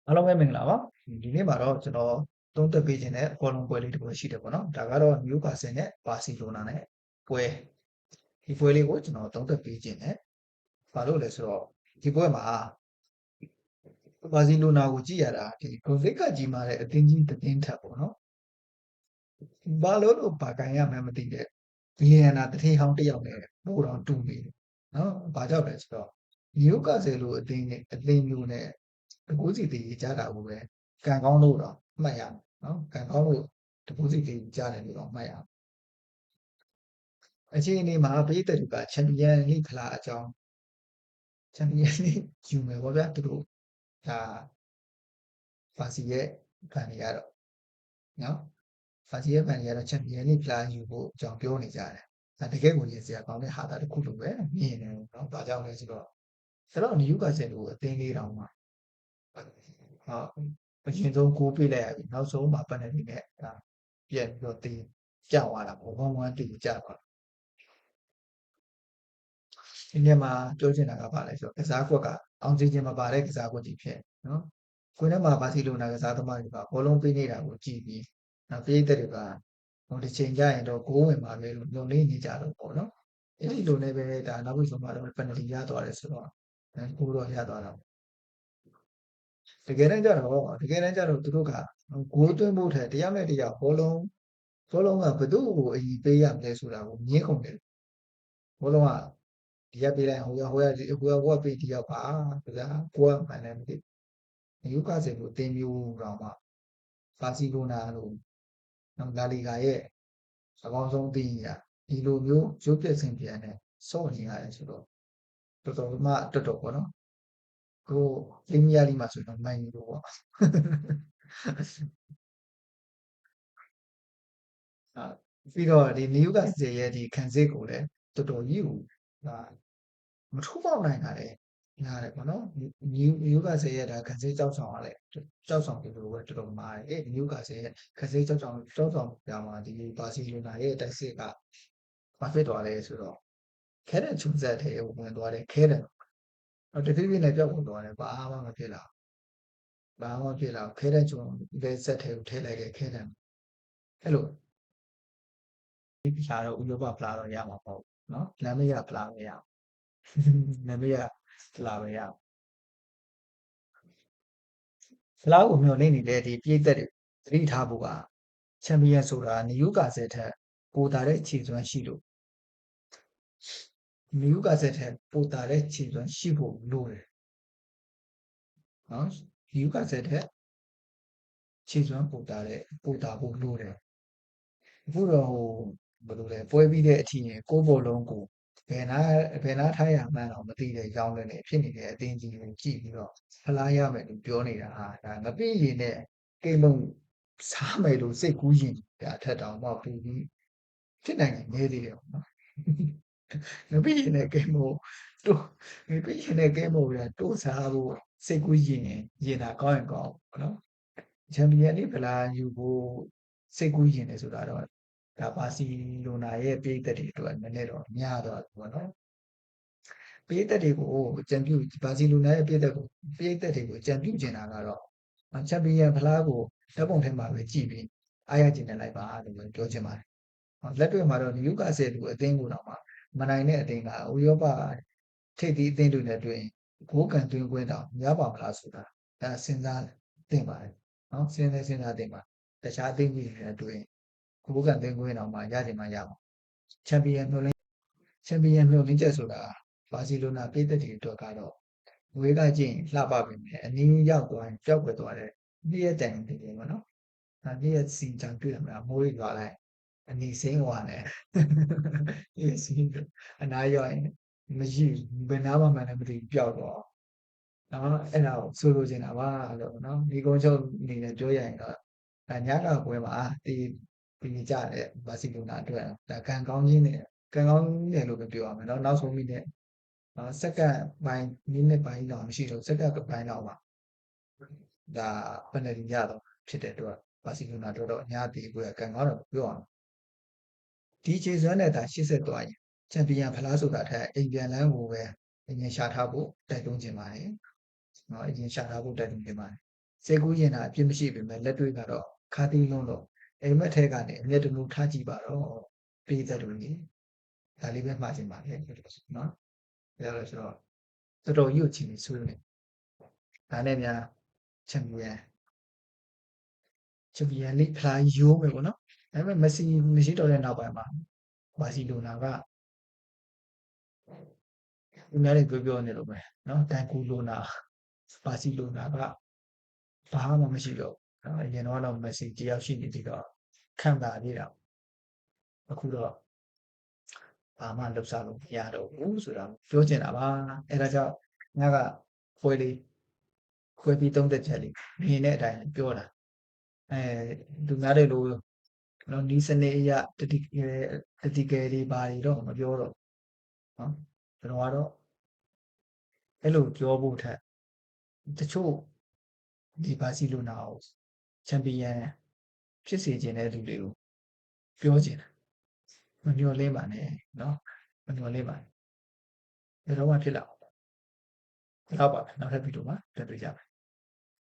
အားလုံးပဲမင်္ဂလာပါဒီနေ့မှာတော့ကျွန်တော်သုံးသပ်ပေးခြင်းတဲ့အပေါ်လုံးပွဲလေးတစ်ပွဲရှိတယ်ပေါ့နော်ဒါကတော့ Newcastle နဲ့ Barcelona နဲ့ပွဲဒီပွဲလေးကိုကျွန်တော်သုံးသပ်ပေးခြင်းနဲ့ဘာလို့လဲဆိုတော့ဒီပွဲမှာ Barcelona ကိုကြည့်ရတာဒီ Covid ကကြီးမာတဲ့အသင်းကြီးတစ်သင်းထက်ပေါ့နော်ဘာလို့ဘာကန်ရမှန်းမသိတဲ့ဘီလီယံနာတစ်ထည့်ဟောင်းတစ်ယောက်နဲ့ပို့တော့တူနေတယ်နော်ဘာကြောင့်လဲဆိုတော့ Newcastle လိုအသင်းမျိုးနဲ့တကူးစီတည်ကြတာကိုပဲကံကောင်းလို့တော့မှတ်ရမယ်နော်ကံကောင်းလို့တကူးစီတည်ကြတယ်လို့တော့မှတ်ရမယ်အခြေအနေမှာပြည်သက်တွေကချန်ပီယံလိဖလားအကြောင်းချန်ပီယံလိယူမယ်ပေါ့ဗျာသူတို့ဒါပါစီရဲ့ဖန်တွေကတော့နော်ပါစီရဲ့ဖန်တွေကတော့ချန်ပီယံလိဖလားယူဖို့အကြောင်းပြောနေကြတယ်ဒါတကယ်ကိုရည်စရာကောင်းတဲ့ဟာတာတစ်ခုလိုပဲမြင်နေနော်ဘာကြောင့်လဲဆိုတော့ဒါတော့ Newcastle ကိုအသင်းလေးတောင်မှဟုတ်အရင်ဆုံးကိုးပေးလိုက်ရပြီနောက်ဆုံးမှာပန်နယ်တီနဲ့ဒါပြန်ပြီးတော့တင်ကြသွားတာပေါ့1-1တူကြသွားဒီနေ့မှာပြောချင်တာကဘာလဲဆိုတော့ကစားကွက်ကအောင်စီခြင်းမပါတဲ့ကစားကွက်ကြီးဖြစ်နော်ကွင်းထဲမှာဘာစီလိုနာကစားသမားတွေကဘောလုံးပေးနေတာကိုကြည့်ပြီးနောက်ပြည်သက်တွေကဟိုတစ်ချိန်ကျရင်တော့ဂိုးဝင်ပါပဲလို့ညွှန်လေးနေကြတော့ပေါ့နော်အဲ့ဒီလိုနဲ့ပဲဒါနောက်ပြီးဆုံးမှာတော့ပန်နယ်တီရသွားတယ်ဆိုတော့ကိုတော့ရသွားတာတကယ်တမ်းကျတော့သူတို့ကဂိုးသွင်းဖို့ထက်တယောက်နဲ့တယောက်ဘောလုံးကဘယ်သူ့ကိုအရင်ပေးရမလဲဆိုတာကိုမြင်ကုန်တယ်ဘောလုံးကဒီကပေးလိုက်ဟိုကပေးဒီရောက်ပါဗျာကိုကမှန်တယ်မသိယူကာစင်ကိုအသင်းမျိုးတော့မှဘာစီလိုနာလို့နော်လာလီဂါရဲ့အကောင်းဆုံးအသင်းကြီးကဒီလိုမျိုးရုပ်ပြက်စင်ပြန်နဲ့စော့နေရတယ်ဆိုတော့တော်တော်ပေါ့နော်ကိုပရီးမီးယားလိမှာဆိုတော့နိုင်လို့ပေါ့ပြီးတော့ဒီနယူကာစယ်ရဲ့ဒီခံစစ်ကိုလည်းတော်တော်ကြီးကိုဒါမထိုးပေါက်နိုင်တာလေညားတယ်ပေါ့နော်နယူကာစယ်ရဲ့ဒါခံစစ်ကြောက်ဆောင်ရလဲကြောက်ဆောင်ပြီးလို့ပဲတော်တော်မားတယ်နယူကာစယ်ရဲ့ခံစစ်ကြောက်ဆောင်ပြမှာဒီဘာစီလိုနာရဲ့တိုက်စစ်ကဘာဖြစ်သွားလဲဆိုတော့ခဲတဲ့ချုံဆက်ထဲကိုဝင်သွားတယ်ခဲတယ်တဖြည်းဖြည်းနဲ့ပြောက်ကုန်သွားတယ်ဘာမှမဖြစ်လာခဲတဲ့ချုံလက်ဆက်ထဲကိုထည့်လိုက်တဲ့ခဲတယ်အဲ့လိုဖလားတော့ဥရောပဖလားတော့ရမှာပေါ့နော်နာမည်ရဖလားပဲရနာမည်ရဖလားပဲရဖလားကိုမျှော်လင့်နေတဲ့ဒီပြည်သက်တွေသတိထားဖို့ကချန်ပီယံဆိုတာနယူကာဆယ်ထက်ပိုတာတဲ့ခြေစွမ်းရှိလို့နယူကာဆယ်ထက်ပိုတာတဲ့ခြေစွမ်းရှိဖို့လိုတယ်နော်နယူကာဆယ်ထက်ခြေစွမ်းပိုတာဖို့လိုတယ်အခုတော့ဟိုဘယ်လိုလဲပွဲပြီးတဲ့အထိရင်ကိုးဘောလုံးကိုဘယ်နာထားရမှန်းတော့မသိတဲ့ရောင်းလည်းနေဖြစ်နေတဲ့အတင်းကြီးကိုကြည့်ပြီးတော့ဖလားရမယ်လို့ပြောနေတာဟာဒါငပိရင်နဲ့ကိမ့်လုံးစားမယ်လို့စိတ်ကူးရင်ဒါထက်တောင်မှပူပြီးဖြစ်နိုင်နေသေးတယ်ပေါ့နော်ငပိရင်နဲ့ကိမ့်မို့တို့ငပိရင်နဲ့ကိမ့်မို့ရတိုးစားဖို့စိတ်ကူးရင်တာကောင်းရင်ကောင်းပေါ့နော်ချန်ပီယံလိဖလားယူဖို့စိတ်ကူးရင်တယ်ဆိုတာတော့ဒါဘာစီလိုနာရဲ့ပြည်သက်တွေအတွက်နည်းနည်းတော့များတော့ပေါ့နော်ပြည်သက်တွေကိုကြံပြုဘာစီလိုနာရဲ့ပြည်သက်တွေကိုကြံပြုကျင်တာကတော့ချန်ပီယံဖလားကိုဓာတ်ပုံထဲမှာပဲကြည့်ပြီးအားရကျင်နေလိုက်ပါလို့ပြောချင်ပါတယ်လက်တွေ့မှာတော့နယူကာဆယ်လူအသင်းကိုတော့မနိုင်တဲ့အသင်းကဥရောပထိပ်သီးအသင်းတွေနဲ့တွေ့ဂိုးကန်သွင်းခွင့်တော့ရပါမလားဆိုတာဒါစဉ်းစားသင့်ပါတယ်နော်စဉ်းစားသင့်ပါတခြားအသင်းကြီးတွေနဲ့တွေ့ဂိုးကန်သွင်းခွင့်တော့မှရချင်မှရပါချန်ပီယံမျှော်လင့်ချက်ဆိုတာဘာစီလိုနာပြည်သက်တွေအတွက်ကတော့ဝေးကကြည့်လှပပြီမယ်အနည်းရောက်သွားရင်ပျောက်ကွယ်သွားတဲ့နေ့ရက်တိုင်တည်တယ်ပေါ့နော်နေ့ရက်စီချန်တွေ့ရမှာမိုးရွာလိုက်အနီစင်းဟွာနဲ့နေ့စင်းအနားရောက်ရင်မရှိဘယ်နာမှမှလည်းမသိပျောက်တော့နော်အဲ့ဒါကိုဆိုလိုချင်တာပါလို့နော်ဒီကုန်းချုပ်အနေနဲ့ပြောရရင်တော့ညကပွဲမှာဒီကြတဲ့ဘာစီလိုနာအတွက်ဒါကံကောင်းခြင်းနဲ့ကံကောင်းတယ်လို့ပဲပြောရမယ်နော်နောက်ဆုံးမိနစ်စက္ကန့်ပိုင်းမိနစ်ပိုင်းတော့မရှိတော့စက္ကန့်ပိုင်းတော့မှဒါပယ်နယ်တီရတော့ဖြစ်တဲ့အတွက်ဘာစီလိုနာတော့အများကြီးကိုကံကောင်းတော့ပြောအောင်ဒီခြေစွမ်းနဲ့ဒါ80သွားရင်ချန်ပီယံဖလားဆိုတာထက်အိမ်ပြန်လန်းကိုပဲအရင်ရှာထားဖို့တိုက်တွန်းခြင်းပါတယ်နော်အရင်ရှာထားဖို့တိုက်တွန်းခြင်းပါတယ် စိတ်ကူးရင်တာအပြစ်မရှိပေမဲ့လက်တွေ့ကတော့ခါတီးလုံးတော့အိမ်မက်ထဲကနေအမျက်တမှုထားကြည့်ပါတော့ပြည်သက်လူကြီးဒါလေးပဲမှားချင်ပါလေနော်ဒါလို့ဆိုတော့တော်တော်ကြီးကိုချင်ပြီးဆွေးနေဒါနဲ့များချန်ပီယံလိဖလားရိုးမယ်ပေါ့နော်ဒါပေမဲ့မက်ဆီမရှိတော့တဲ့နောက်ပိုင်းမှာဘာစီလိုနာကသူများတွေပြောနေလို့ပဲနော်တန်ကူလိုနာဘာစီလိုနာကဘာမှမရှိတော့ဘူးအရင်တော့မက်ဆီတယောက်ရှိနေပြီးတော့ခံတာပြတာအခုတော့ဘာမှလှုပ်ရှားလို့မရတော့ဘူးဆိုတာပြောချင်တာပါအဲဒါကြောင့်ငါကခွဲပြီးသုံးသက်ချက်လေးမြင်တဲ့အတိုင်းပြောတာလူများတွေလိုနော်နီးစနစ်အရတတိကယ်တွေဘာတွေတော့မပြောတော့နော်ကျွန်တော်ကတော့အဲ့လိုပြောဖို့ထက်တချို့ဒီဘာစီလိုနာကိုချန်ပီယံဖြစ်စေခြင်းတဲ့လူတွေကိုပြောချင်တာမမျှော်လင့်ပါနဲ့နော်မမျှော်လင့်ပါနဲ့ဘယ်တော့မှဖြစ်လာအောင်ဟုတ်ပါပဲနောက်ထပ်ဗီဒီယိုမှာတွေ့ကြပါ